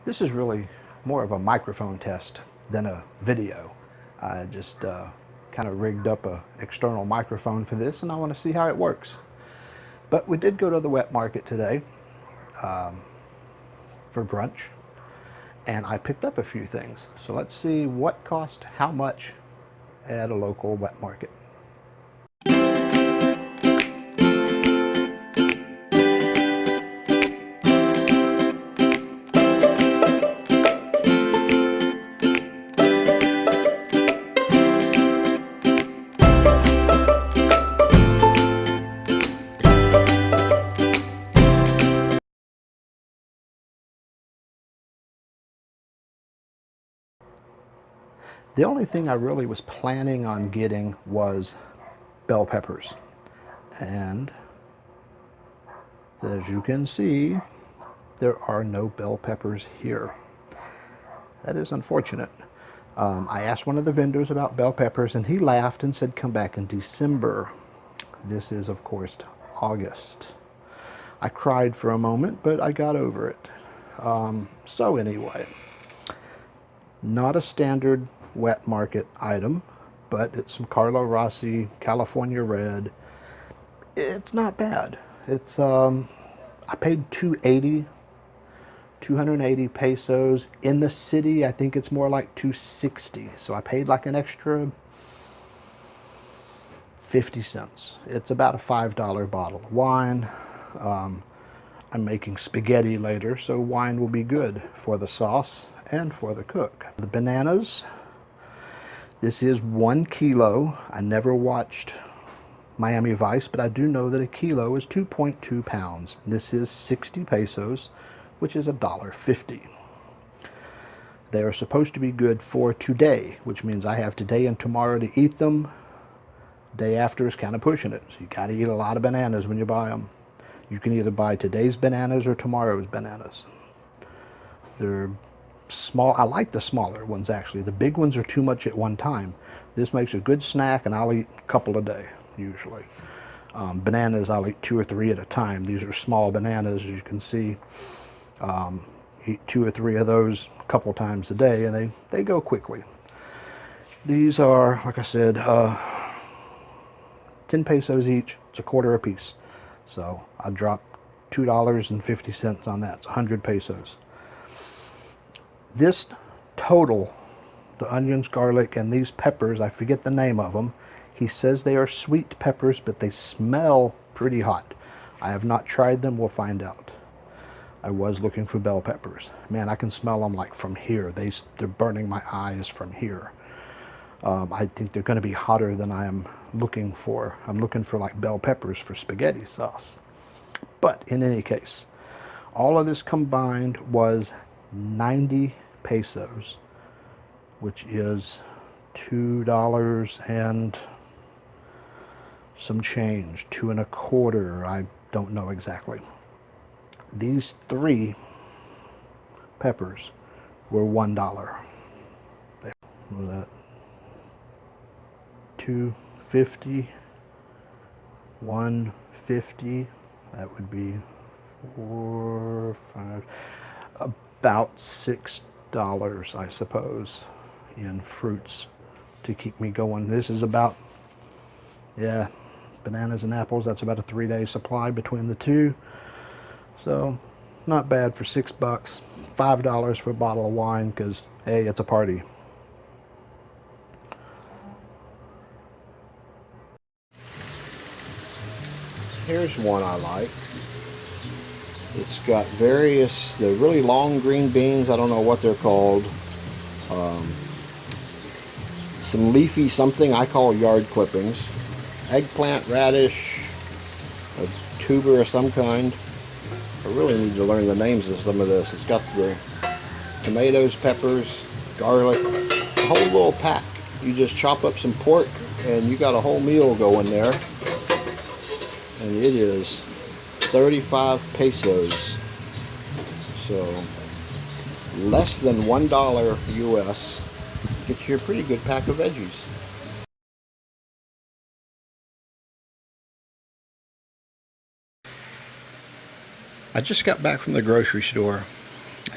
This is really more of a microphone test than a video. I just kind of rigged up an external microphone for this, and I want to see how it works. But we did go to the wet market today for brunch, and I picked up a few things. So let's see what cost how much at a local wet market. The only thing I really was planning on getting was bell peppers. And as you can see, there are no bell peppers here. That is unfortunate. I asked one of the vendors about bell peppers, and he laughed and said come back in December. This is, of course, August. I cried for a moment, but I got over it. So anyway, not a standard wet market item, but it's some Carlo Rossi California Red. It's not bad. It's I paid 280 pesos. In the city, I think it's more like 260. So I paid like an extra 50 cents. It's about a $5 bottle of wine. I'm making spaghetti later, so wine will be good for the sauce and for the cook. The bananas. This is 1 kilo. I never watched Miami Vice, but I do know that a kilo is 2.2 pounds. This is 60 pesos, which is $1.50. They are supposed to be good for today, which means I have today and tomorrow to eat them. Day after is kind of pushing it, so you got to eat a lot of bananas when you buy them. You can either buy today's bananas or tomorrow's bananas. They're small. I like the smaller ones, actually. The big ones are too much at one time. This makes a good snack, and I'll eat a couple a day usually. Bananas, I'll eat 2 or 3 at a time. These are small bananas, as you can see. Eat 2 or 3 of those a couple times a day, and they go quickly. These are, like I said, 10 pesos each. It's a quarter a piece. So I dropped $2.50 on that. It's 100 pesos. This total, the onions, garlic, and these peppers, I forget the name of them. He says they are sweet peppers, but they smell pretty hot. I have not tried them. We'll find out. I was looking for bell peppers. Man, I can smell them like from here. They're burning my eyes from here. I think they're going to be hotter than I am looking for. I'm looking for like bell peppers for spaghetti sauce. But in any case, all of this combined was 90 pesos, which is $2 and some change, 2 1/4. I don't know exactly. These 3 peppers were $1. What was that? 250, 150. That would be 4, 5, about $6, I suppose, in fruits to keep me going. This is about, yeah, bananas and apples. That's about a 3-day supply between the two. So not bad for $6. $5 for a bottle of wine because, hey, it's a party. Here's one I like. It's got various, the really long green beans, I don't know what they're called. Some leafy something I call yard clippings. Eggplant, radish, a tuber of some kind. I really need to learn the names of some of this. It's got the tomatoes, peppers, garlic, a whole little pack. You just chop up some pork and you got a whole meal going there. And it is 35 pesos. So less than $1 US gets you a pretty good pack of veggies. I just got back from the grocery store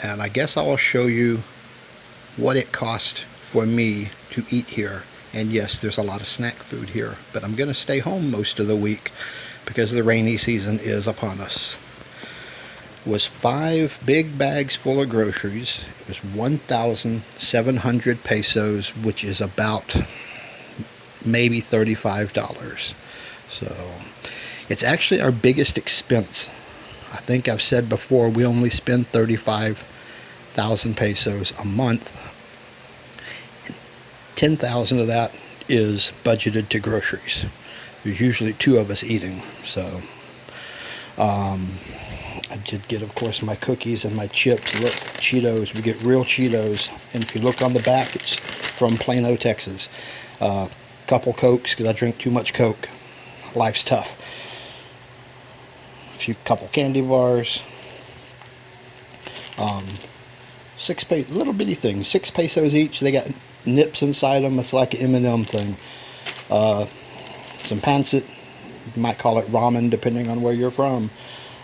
And I guess I'll show you what it cost for me to eat here. And yes, there's a lot of snack food here, but I'm going to stay home most of the week because the rainy season is upon us. It was 5 big bags full of groceries. It was 1,700 pesos, which is about maybe $35. So it's actually our biggest expense. I think I've said before, we only spend 35,000 pesos a month. 10,000 of that is budgeted to groceries. There's usually 2 of us eating. So I did get, of course, my cookies and my chips. Look, Cheetos. We get real Cheetos. And if you look on the back, it's from Plano, Texas. Couple Cokes, because I drink too much Coke. Life's tough. Couple candy bars. 6 pesos, little bitty things. 6 pesos each. They got nips inside them. It's like an M&M thing. Some pancit. You might call it ramen, depending on where you're from.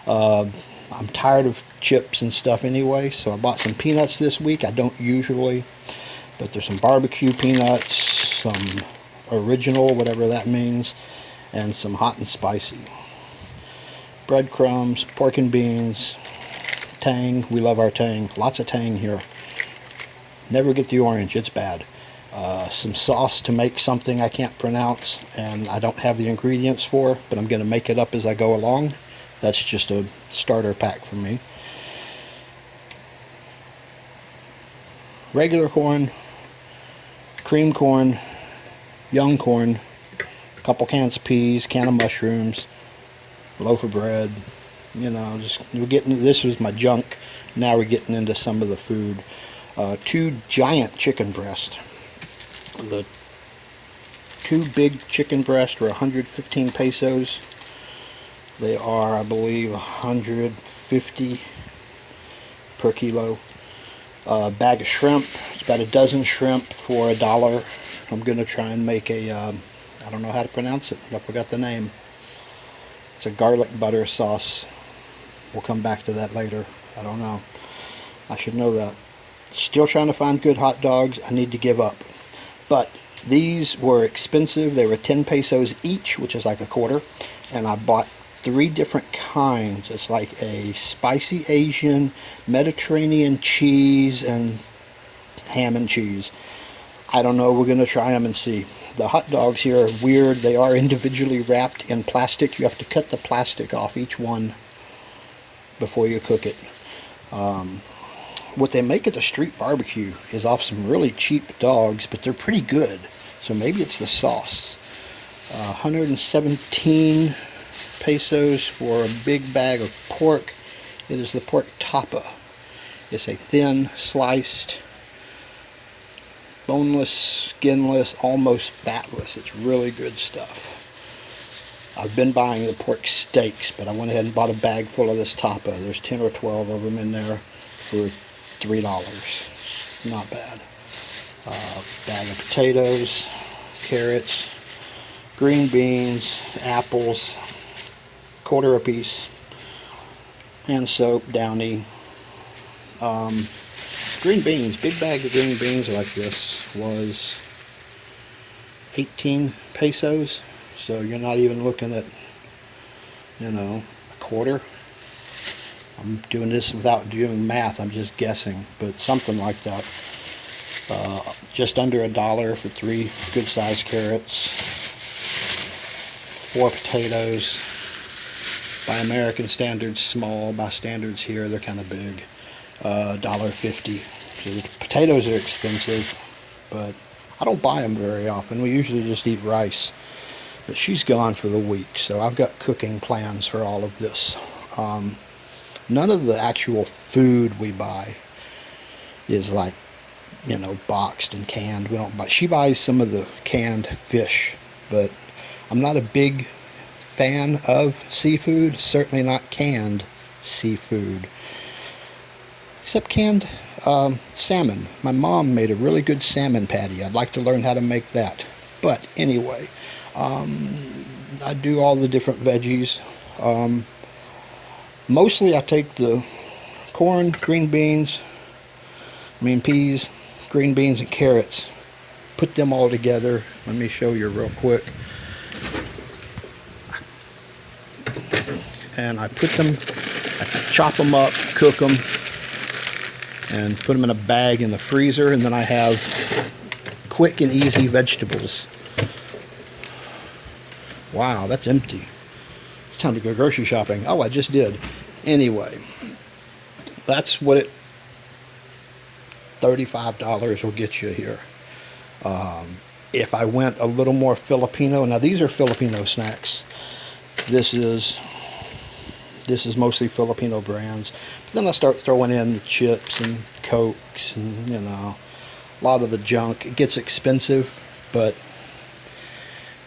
I'm tired of chips and stuff anyway, so I bought some peanuts this week. I don't usually, but there's some barbecue peanuts, some original, whatever that means, and some hot and spicy. Breadcrumbs, pork and beans, Tang. We love our Tang. Lots of Tang here. Never get the orange. It's bad. Some sauce to make something I can't pronounce, and I don't have the ingredients for, but I'm going to make it up as I go along. That's just a starter pack for me. Regular corn, cream corn, young corn, a couple cans of peas, can of mushrooms, loaf of bread. You know, just we're getting. This was my junk. Now we're getting into some of the food. 2 giant chicken breasts. The 2 big chicken breasts were 115 pesos. They are, I believe, 150 per kilo. Bag of shrimp. It's about a dozen shrimp for $1. I'm going to try and make a, I don't know how to pronounce it. I forgot the name. It's a garlic butter sauce. We'll come back to that later. I don't know. I should know that. Still trying to find good hot dogs. I need to give up. But these were expensive. They were 10 pesos each, which is like a quarter. And I bought 3 different kinds. It's like a spicy Asian, Mediterranean cheese, and ham and cheese. I don't know. We're going to try them and see. The hot dogs here are weird. They are individually wrapped in plastic. You have to cut the plastic off each one before you cook it. What they make at the street barbecue is off some really cheap dogs, but they're pretty good. So maybe it's the sauce. 117 pesos for a big bag of pork. It is the pork tapa. It's a thin, sliced, boneless, skinless, almost fatless. It's really good stuff. I've been buying the pork steaks, but I went ahead and bought a bag full of this tapa. There's 10 or 12 of them in there for $3. Not bad. Bag of potatoes, carrots, green beans, apples, quarter a piece, hand soap, Downy. Green beans, big bag of green beans like this was 18 pesos. So you're not even looking at, you know, a quarter. I'm doing this without doing math. I'm just guessing, but something like that. Just under $1 for 3 good-sized carrots, 4 potatoes. By American standards, small. By standards here, they're kind of big. $1.50. So the potatoes are expensive, but I don't buy them very often. We usually just eat rice. But she's gone for the week, so I've got cooking plans for all of this. None of the actual food we buy is like, you know, boxed and canned. We don't buy. She buys some of the canned fish, but I'm not a big fan of seafood. Certainly not canned seafood, except canned salmon. My mom made a really good salmon patty. I'd like to learn how to make that. But anyway, I do all the different veggies. Mostly I take the corn, green beans, peas, green beans, and carrots. Put them all together. Let me show you real quick. And I chop them up, cook them, and put them in a bag in the freezer. And then I have quick and easy vegetables. Wow, that's empty. It's time to go grocery shopping. Oh, I just did. Anyway, that's what $35 will get you here. If I went a little more Filipino, now these are Filipino snacks. This is mostly Filipino brands. But then I start throwing in the chips and Cokes and, a lot of the junk. It gets expensive, but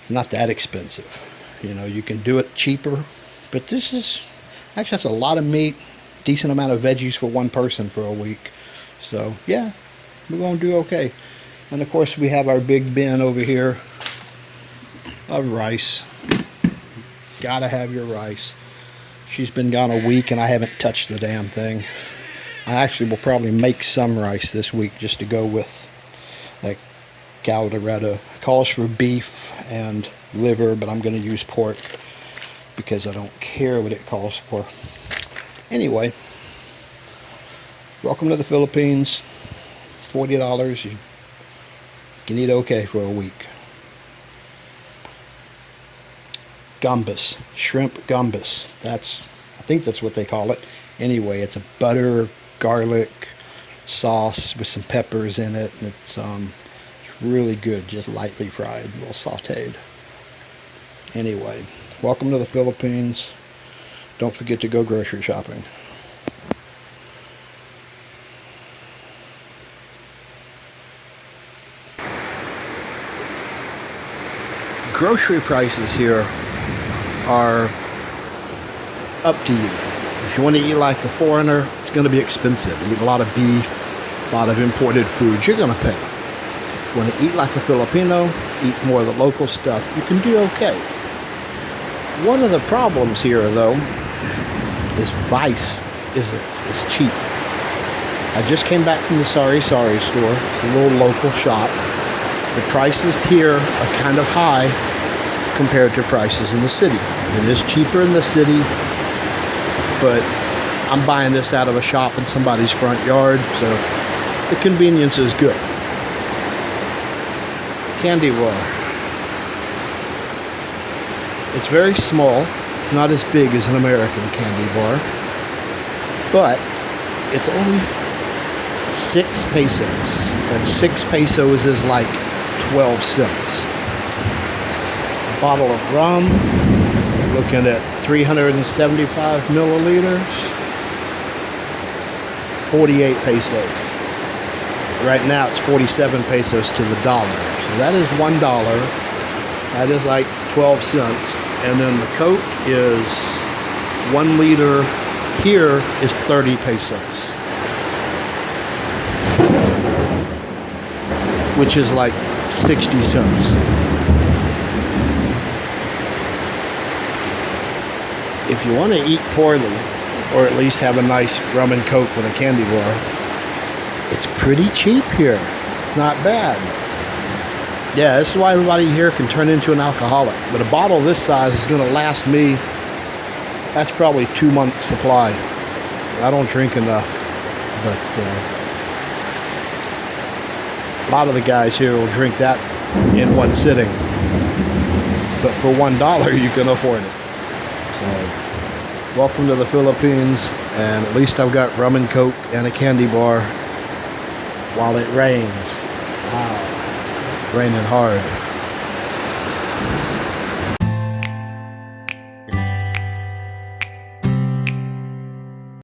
it's not that expensive. You can do it cheaper. But this is, actually that's a lot of meat, decent amount of veggies for one person for a week. So, yeah, we're going to do okay. And, of course, we have our big bin over here of rice. Gotta have your rice. She's been gone a week and I haven't touched the damn thing. I actually will probably make some rice this week just to go with that caldereta. It calls for beef and liver, but I'm going to use pork because I don't care what it calls for. Anyway, welcome to the Philippines. $40. You can eat okay for a week. Gambas, shrimp gambas. I think that's what they call it. Anyway, it's a butter, garlic sauce with some peppers in it, and it's really good, just lightly fried, a little sauteed. Anyway, welcome to the Philippines. Don't forget to go grocery shopping. Grocery prices here are up to you. If you want to eat like a foreigner, it's going to be expensive. You eat a lot of beef, a lot of imported food, you're going to pay. If you want to eat like a Filipino, eat more of the local stuff, you can do okay. One of the problems here, though, is Vice is cheap. I just came back from the Sari store. It's a little local shop. The prices here are kind of high compared to prices in the city. It is cheaper in the city, but I'm buying this out of a shop in somebody's front yard, so the convenience is good. Candy bar. It's very small. It's not as big as an American candy bar, but it's only 6 pesos, and 6 pesos is like 12 cents. A bottle of rum, looking at 375 milliliters, 48 pesos. Right now it's 47 pesos to the dollar. So that is $1. That is like 12 cents. And then the Coke is 1 liter here is 30 pesos. Which is like 60 cents. If you want to eat poorly, or at least have a nice rum and Coke with a candy bar, it's pretty cheap here. Not bad. Yeah, this is why everybody here can turn into an alcoholic. But a bottle this size is going to last me, that's probably 2 months supply. I don't drink enough, but a lot of the guys here will drink that in one sitting. But for $1, you can afford it. So, welcome to the Philippines, and at least I've got rum and Coke and a candy bar while it rains. Wow, raining hard.